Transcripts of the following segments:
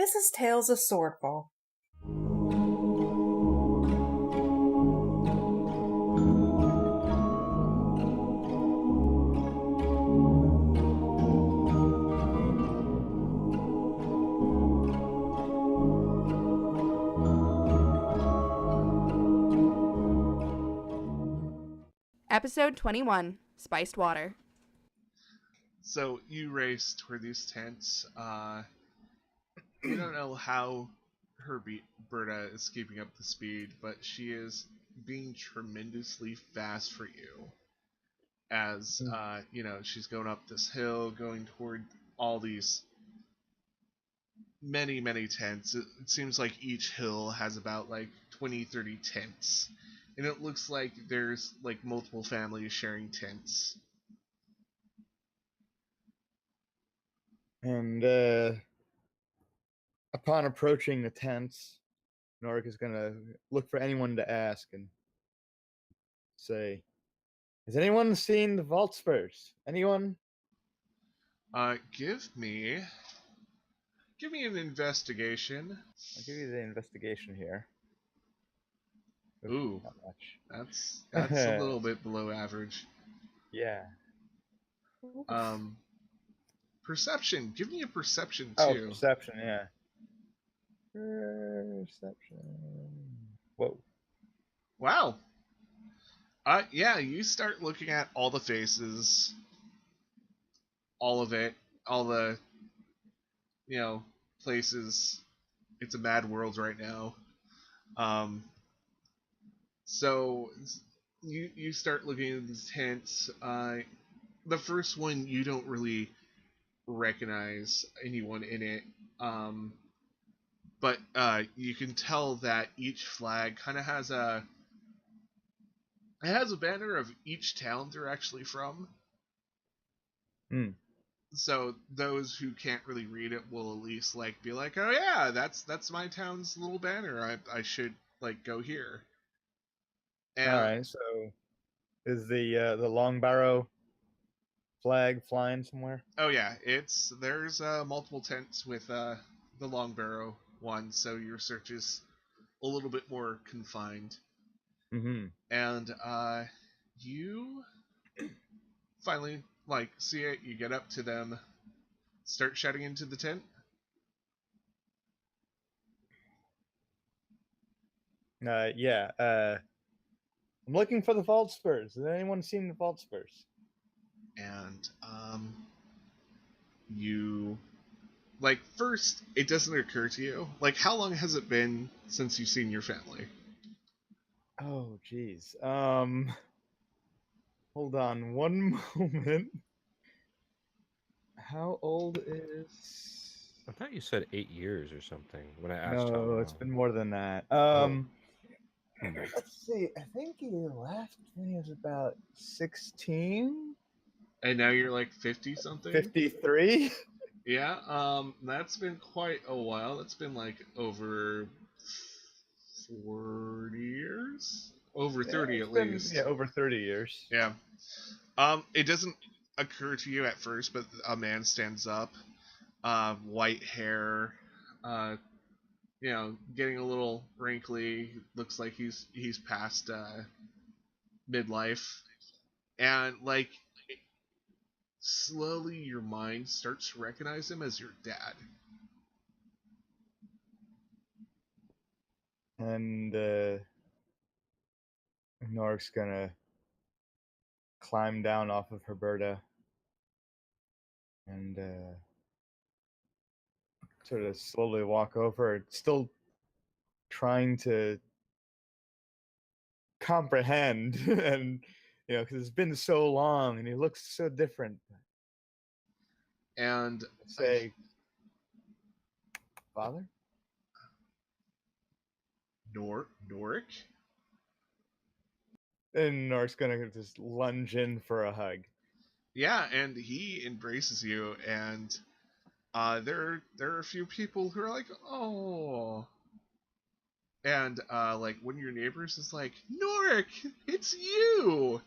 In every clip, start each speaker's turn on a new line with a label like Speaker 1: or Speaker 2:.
Speaker 1: This is Tales of Swordfall.
Speaker 2: Episode 21, Spiced Water.
Speaker 3: So you race toward these tents. You don't know how Berta is keeping up the speed, but she is being tremendously fast for you. As she's going up this hill, going toward all these many tents. It seems like each hill has about 20-30 tents, and it looks like there's multiple families sharing tents.
Speaker 4: And upon approaching the tents, Norik is going to look for anyone to ask and say, has anyone seen the vault spurs? Anyone?
Speaker 3: Give me an investigation.
Speaker 4: I'll give you the investigation here.
Speaker 3: Ooh,
Speaker 4: not much.
Speaker 3: That's a little bit below average.
Speaker 4: Yeah.
Speaker 3: Perception. Give me a perception too.
Speaker 4: Oh, perception, yeah. Perception. Whoa.
Speaker 3: Wow. Yeah, you start looking at all the faces, all of it, all the, places. It's a mad world right now. So you start looking at these tents. The first one, you don't really recognize anyone in it. But you can tell that each flag kind of has a banner of each town they're actually from. So those who can't really read it will at least be like, oh yeah, that's my town's little banner. I should go here. And,
Speaker 4: all right, so is the Long Barrow flag flying somewhere?
Speaker 3: Oh yeah, there's multiple tents with the Long Barrow one, so your search is a little bit more confined.
Speaker 4: Mm-hmm.
Speaker 3: And you finally see it. You get up to them, start shouting into the tent.
Speaker 4: Yeah. I'm looking for the vault spurs. Has anyone seen the vault spurs?
Speaker 3: And you first, it doesn't occur to you. How long has it been since you've seen your family?
Speaker 4: Oh, geez. Hold on one moment. How old is...
Speaker 5: I thought you said 8 years or something when I asked.
Speaker 4: No, it's been more than that. Let's see. I think he left when he was about 16.
Speaker 3: And now you're 50 something?
Speaker 4: 53?
Speaker 3: Yeah, that's been quite a while. That's been over 40 years? Over 30 at least.
Speaker 4: Yeah, over 30 years.
Speaker 3: Yeah. It doesn't occur to you at first, but a man stands up, white hair, getting a little wrinkly, looks like he's past midlife. And slowly your mind starts to recognize him as your dad.
Speaker 4: And Norik's gonna climb down off of Herberta and sort of slowly walk over, still trying to comprehend and because it's been so long and he looks so different.
Speaker 3: And
Speaker 4: say, Father?
Speaker 3: Norik? And
Speaker 4: Norik's gonna just lunge in for a hug.
Speaker 3: Yeah, and he embraces you, and there are a few people who are like, oh. And one of your neighbors is like, Norik, it's you.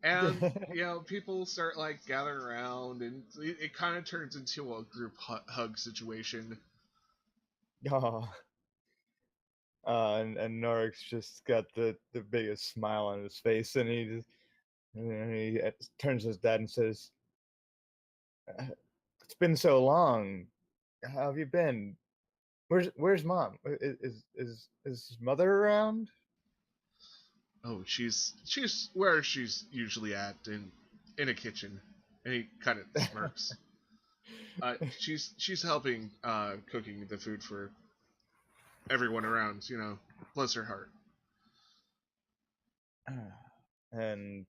Speaker 3: And people start gathering around, and it kind of turns into a group hug situation.
Speaker 4: Oh. And Norik's just got the biggest smile on his face, and he turns to his dad and says, "It's been so long. How have you been? Where's mom? Is his mother around?"
Speaker 3: Oh, she's where she's usually at, in a kitchen. And he kind of smirks. She's helping cooking the food for everyone around. Bless her heart.
Speaker 4: And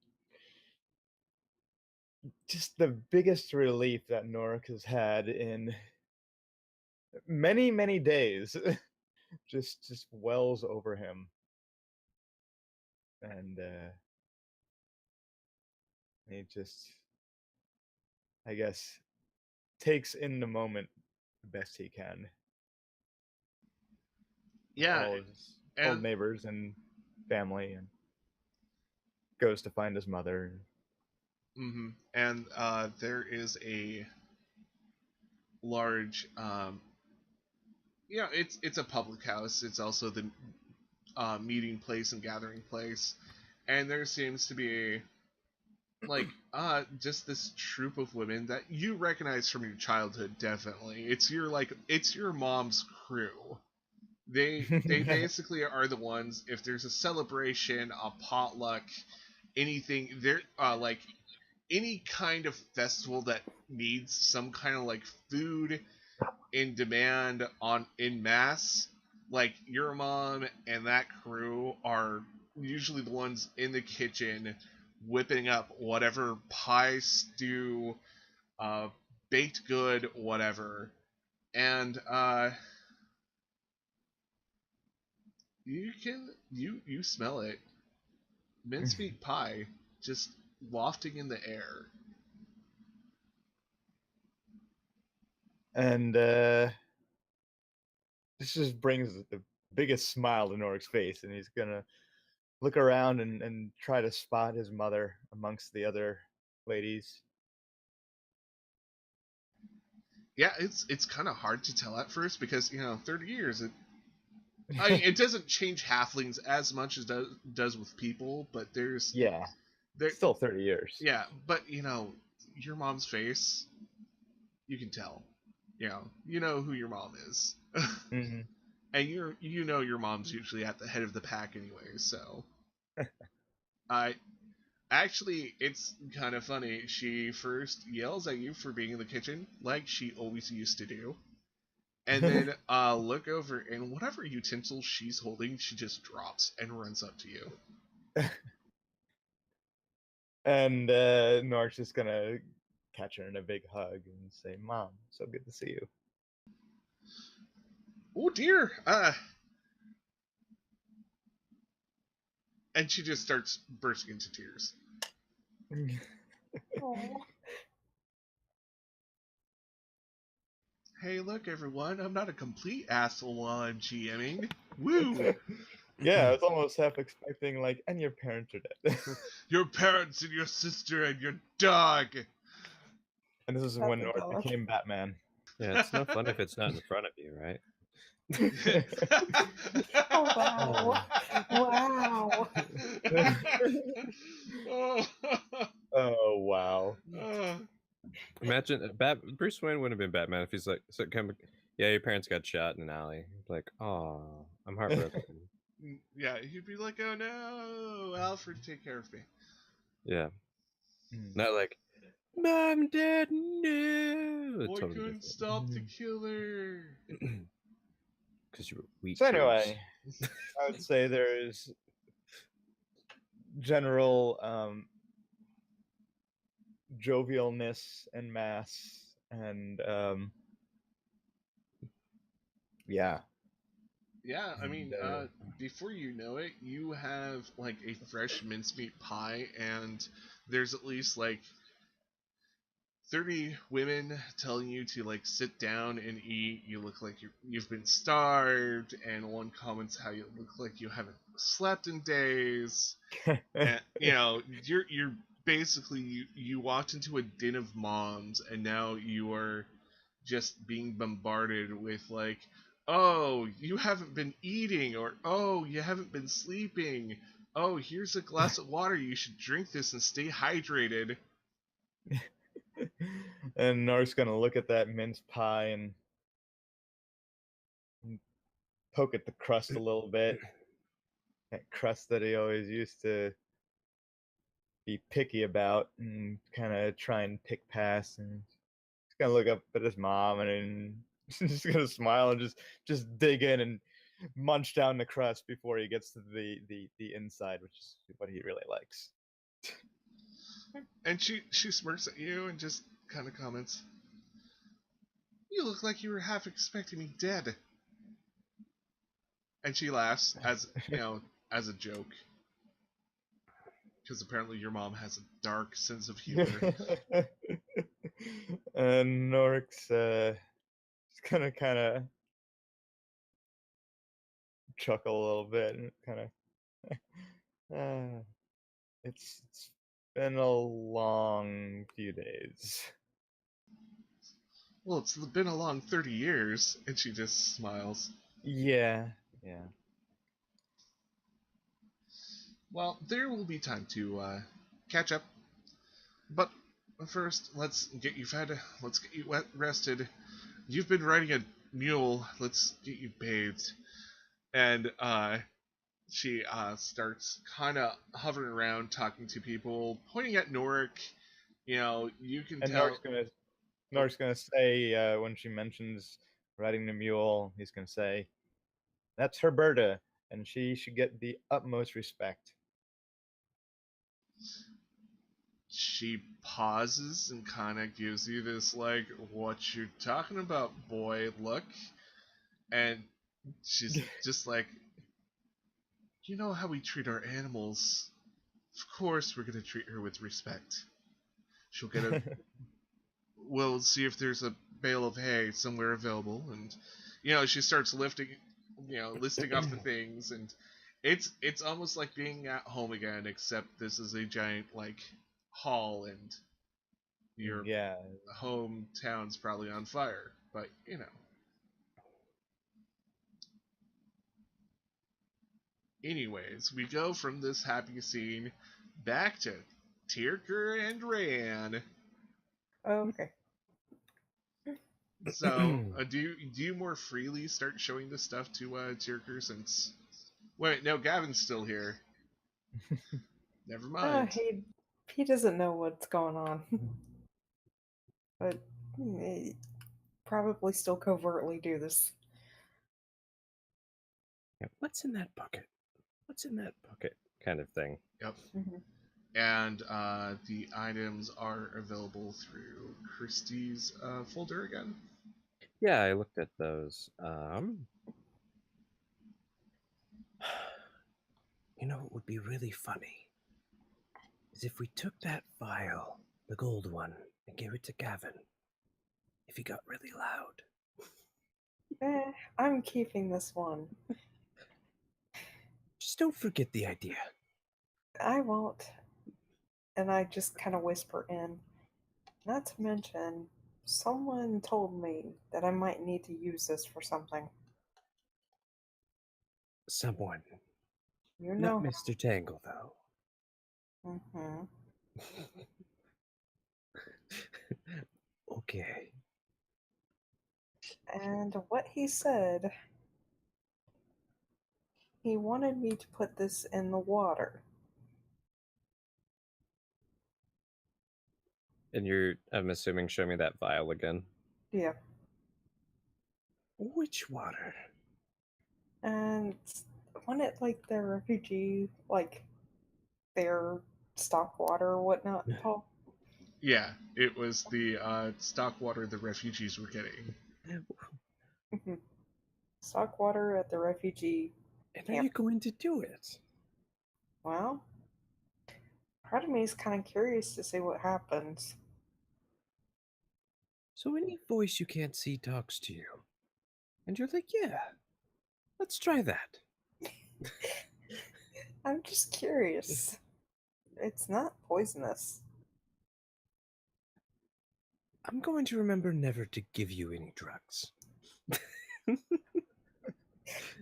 Speaker 4: just the biggest relief that Norik has had in many, many days just wells over him. And he just, I guess, takes in the moment the best he can.
Speaker 3: Yeah,
Speaker 4: All his
Speaker 3: and
Speaker 4: old neighbors and family, and goes to find his mother.
Speaker 3: and there is a large, it's a public house. It's also the meeting place and gathering place, and there seems to be like just this troop of women that you recognize from your childhood. Definitely, it's your mom's crew. They basically are the ones, if there's a celebration, a potluck, anything, they're like any kind of festival that needs some kind of like food in demand on in mass, like your mom and that crew are usually the ones in the kitchen whipping up whatever pie, stew, uh, baked good, whatever. And you smell it. Mincemeat pie just wafting in the air.
Speaker 4: And this just brings the biggest smile to Norik's face, and he's gonna look around and try to spot his mother amongst the other ladies.
Speaker 3: Yeah, it's kind of hard to tell at first because 30 years. It doesn't change halflings as much as does with people, but
Speaker 4: Yeah, still 30 years.
Speaker 3: Yeah, but your mom's face, you can tell. You know who your mom is.
Speaker 4: Mm-hmm.
Speaker 3: And your mom's usually at the head of the pack anyway, so I actually, it's kind of funny. She first yells at you for being in the kitchen like she always used to do. And then look over, and whatever utensil she's holding, she just drops and runs up to you.
Speaker 4: And Norik's just gonna catch her in a big hug and say, "Mom, so good to see you."
Speaker 3: Oh dear. And she just starts bursting into tears. Hey, look, everyone! I'm not a complete asshole while I'm GMing. Woo!
Speaker 4: Yeah, I was almost half expecting and your parents are dead.
Speaker 3: Your parents and your sister and your dog.
Speaker 4: And this is when Norik became Batman.
Speaker 5: Yeah, it's no fun if it's not in front of you, right?
Speaker 1: Oh, wow.
Speaker 3: Oh.
Speaker 4: Oh wow.
Speaker 5: Imagine Bruce Wayne wouldn't have been Batman if he's like, yeah, your parents got shot in an alley. Like, oh, I'm heartbroken.
Speaker 3: Yeah, he'd be like, oh no, Alfred, take care of me.
Speaker 5: Yeah. Not like, Mom, Dad, no.
Speaker 3: I couldn't stop the killer.
Speaker 5: Because you were weak.
Speaker 4: So anyway, I would say there is general jovialness en masse, and yeah.
Speaker 3: Yeah, I mean, before you know it, you have like a fresh mincemeat pie, and there's at least like 30 women telling you to like sit down and eat. You look like you've been starved, and one comments how you look like you haven't slept in days. And you're basically you walked into a den of moms, and now you are just being bombarded with like, oh, you haven't been eating, or oh, you haven't been sleeping. Oh, here's a glass of water. You should drink this and stay hydrated.
Speaker 4: And Nark's gonna look at that mince pie and poke at the crust a little bit. That crust that he always used to be picky about and kind of try and pick past. And he's gonna look up at his mom and then just gonna smile and just dig in and munch down the crust before he gets to the inside, which is what he really likes.
Speaker 3: And she smirks at you and just kind of comments, "You look like you were half expecting me dead." And she laughs as as a joke, because apparently your mom has a dark sense of humor.
Speaker 4: And Norik's gonna kind of chuckle a little bit and kind of it's been a long few days.
Speaker 3: Well, it's been a long 30 years, and she just smiles.
Speaker 4: Yeah.
Speaker 3: Well, there will be time to catch up. But first, let's get you fed. Let's get you rested. You've been riding a mule. Let's get you bathed. And she starts kind of hovering around, talking to people, pointing at Norik. You can
Speaker 4: And
Speaker 3: tell.
Speaker 4: Norik's gonna say when she mentions riding the mule, he's gonna say, "That's Herberta, and she should get the utmost respect."
Speaker 3: She pauses and kind of gives you this, like, "What you talking about, boy?" look. And she's just like, "You know how we treat our animals. Of course we're going to treat her with respect. She'll get a... We'll see if there's a bale of hay somewhere available." And, she starts listing off the things. And it's almost like being at home again, except this is a giant, like, hall, and your hometown's probably on fire. But, Anyways, we go from this happy scene back to Tyrker and Rayan.
Speaker 1: Okay.
Speaker 3: So, do you more freely start showing this stuff to Tyrker since... Wait, no, Gavin's still here. Never mind.
Speaker 1: He doesn't know what's going on. But probably still covertly do this.
Speaker 5: Yeah, what's in that bucket? What's in that bucket? Kind of thing.
Speaker 3: Yep.
Speaker 1: Mm-hmm.
Speaker 3: And the items are available through Christie's folder again.
Speaker 5: Yeah, I looked at those. You know what would be really funny is if we took that vial, the gold one, and gave it to Gavin. If he got really loud.
Speaker 1: I'm keeping this one.
Speaker 5: Just don't forget the idea.
Speaker 1: I won't. And I just kind of whisper in. Not to mention, someone told me that I might need to use this for something.
Speaker 5: Someone.
Speaker 1: You know.
Speaker 5: Not Mr. Tangle, though.
Speaker 1: Mm-hmm.
Speaker 5: Okay.
Speaker 1: And what he said, he wanted me to put this in the water.
Speaker 5: And I'm assuming, show me that vial again.
Speaker 1: Yeah.
Speaker 5: Which water?
Speaker 1: And wasn't it like the refugee, like their stock water or whatnot, Paul?
Speaker 3: Yeah, it was the stock water the refugees were getting.
Speaker 1: Mm-hmm. Stock water at the refugee
Speaker 5: And
Speaker 1: camp.
Speaker 5: are you going to do it?
Speaker 1: Well, part of me is kind of curious to see what happens.
Speaker 5: So any voice you can't see talks to you. And you're like, yeah, let's try that.
Speaker 1: I'm just curious. It's not poisonous.
Speaker 5: I'm going to remember never to give you any drugs.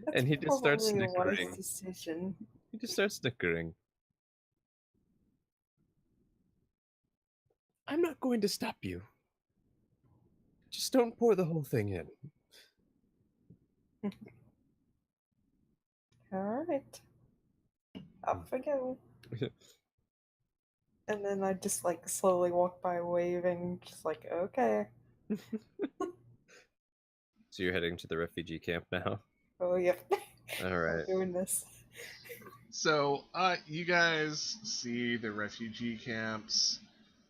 Speaker 1: That's
Speaker 6: And he just starts
Speaker 1: probably a wise
Speaker 6: snickering.
Speaker 1: decision.
Speaker 6: He just starts snickering. I'm not going to stop you. Just don't pour the whole thing in.
Speaker 1: All right, off I go. And then I just like slowly walk by waving, just like, okay.
Speaker 6: So you're heading to the refugee camp now?
Speaker 1: Oh, yeah.
Speaker 6: All
Speaker 1: I'm
Speaker 6: right.
Speaker 1: doing this.
Speaker 3: So, you guys see the refugee camps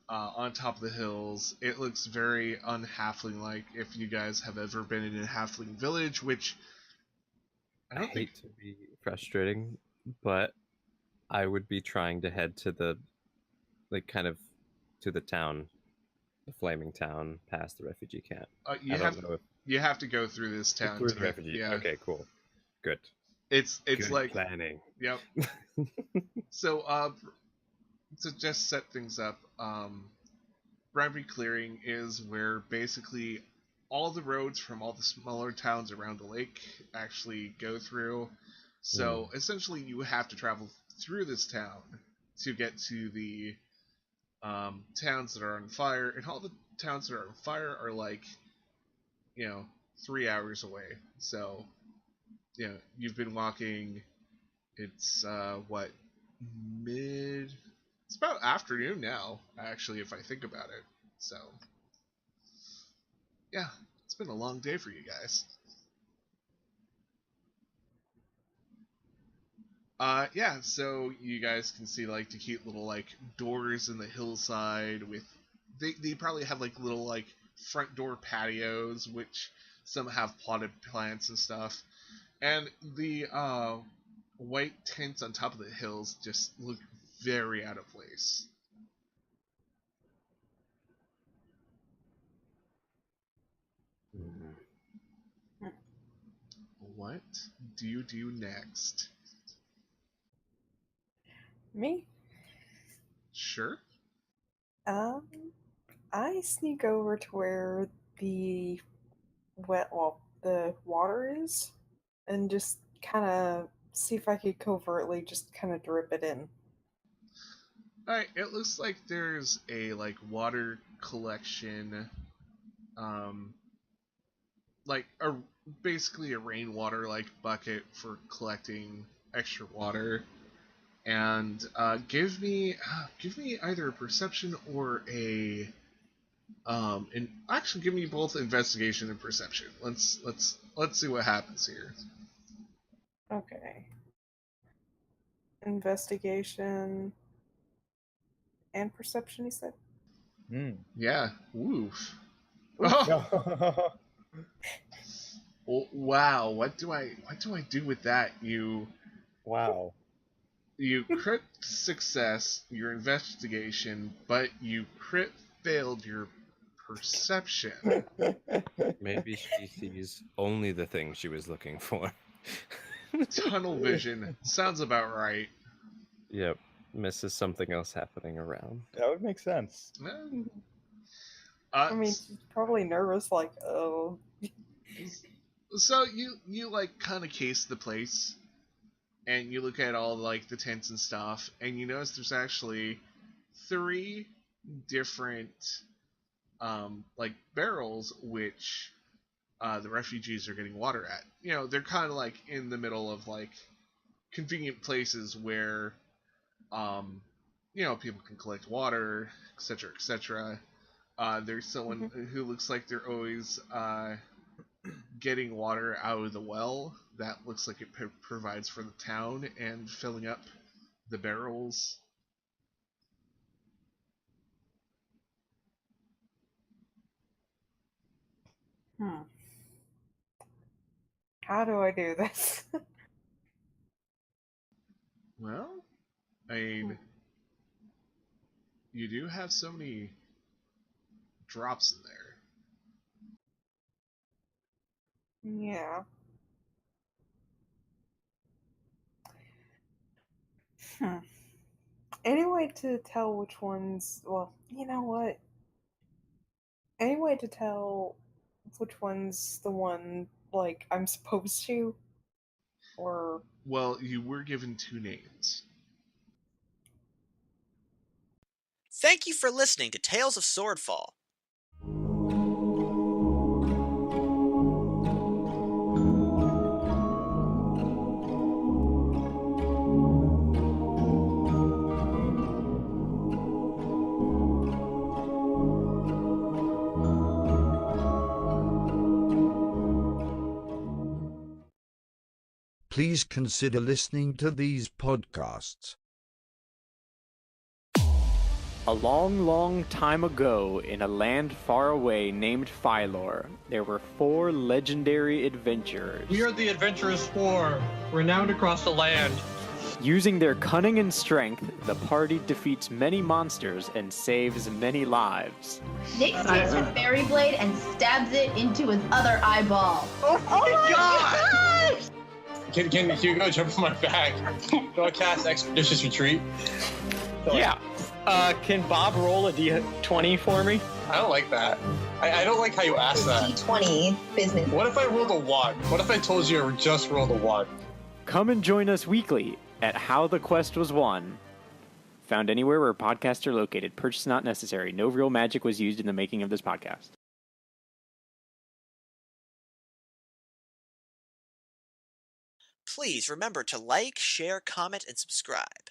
Speaker 3: on top of the hills. It looks very un-halfling-like if you guys have ever been in a halfling village, which I
Speaker 6: I
Speaker 3: don't think...
Speaker 6: hate to be frustrating, but I would be trying to head to the, like, kind of to the town, the flaming town, past the refugee camp.
Speaker 3: you
Speaker 6: I
Speaker 3: have
Speaker 6: don't know if
Speaker 3: you have to go through this town
Speaker 6: through
Speaker 3: to
Speaker 6: the
Speaker 3: get...
Speaker 6: refugee.
Speaker 3: Yeah.
Speaker 6: Okay, cool, good.
Speaker 3: It's
Speaker 6: Good
Speaker 3: like...
Speaker 6: planning.
Speaker 3: Yep. So, to just set things up, Bramby Clearing is where basically all the roads from all the smaller towns around the lake actually go through. So essentially, you have to travel through this town to get to the towns that are on fire, and all the towns that are on fire are like, 3 hours away. So, you've been walking. It's what, mid? It's about afternoon now, actually, if I think about it. So, yeah, it's been a long day for you guys. Yeah, so you guys can see like the cute little like doors in the hillside with they probably have like little like front door patios, which some have potted plants and stuff. And the white tents on top of the hills just look very out of place. What do you do next?
Speaker 1: Me?
Speaker 3: Sure.
Speaker 1: I sneak over to where the the water is, and just kind of see if I could covertly just kind of drip it in.
Speaker 3: Alright, it looks like there's a like water collection, like a basically a rainwater like bucket for collecting extra water. And give me either a perception or a and actually give me both investigation and perception. Let's see what happens here.
Speaker 1: Okay. Investigation and perception, you said?
Speaker 3: Yeah. Woof.
Speaker 1: Oof.
Speaker 3: Oh, wow. What do I do with that?
Speaker 4: Wow.
Speaker 3: You crit success your investigation, but you crit failed your perception.
Speaker 6: Maybe she sees only the thing she was looking for.
Speaker 3: Tunnel vision sounds about right.
Speaker 6: Yep, misses something else happening around.
Speaker 4: That would make sense.
Speaker 1: I mean, she's probably nervous, like, oh.
Speaker 3: So you like kind of case the place, and you look at all like the tents and stuff, and you notice there's actually 3 different like barrels which the refugees are getting water at. They're kind of like in the middle of like convenient places where people can collect water, etc., etc. There's someone who looks like they're always getting water out of the well. That looks like it provides for the town and filling up the barrels.
Speaker 1: How do I do this?
Speaker 3: Well, I mean, you do have so many drops in there.
Speaker 1: Yeah. Any way to tell which ones, well, you know what? Any way to tell which one's the one, like, I'm supposed to? Or
Speaker 3: Well, you were given 2 names.
Speaker 7: Thank you for listening to Tales of Swordfall.
Speaker 8: Please consider listening to these podcasts.
Speaker 9: A long, long time ago, in a land far away named Phylor, there were 4 legendary adventurers.
Speaker 10: We are the Adventurers 4, renowned across the land.
Speaker 9: Using their cunning and strength, the party defeats many monsters and saves many lives.
Speaker 11: Nick takes a fairy blade and stabs it into his other eyeball.
Speaker 10: Oh my god! Can you go jump on my back? Do I cast Expeditious Retreat?
Speaker 9: Yeah. Can Bob roll a d20 for me?
Speaker 10: I don't like that. I don't like how you ask that.
Speaker 11: D20 business.
Speaker 10: What if I rolled a 1? What if I told you I just rolled a 1?
Speaker 9: Come and join us weekly at How the Quest Was Won. Found anywhere where podcasts are located. Purchase not necessary. No real magic was used in the making of this podcast.
Speaker 7: Please remember to like, share, comment, and subscribe.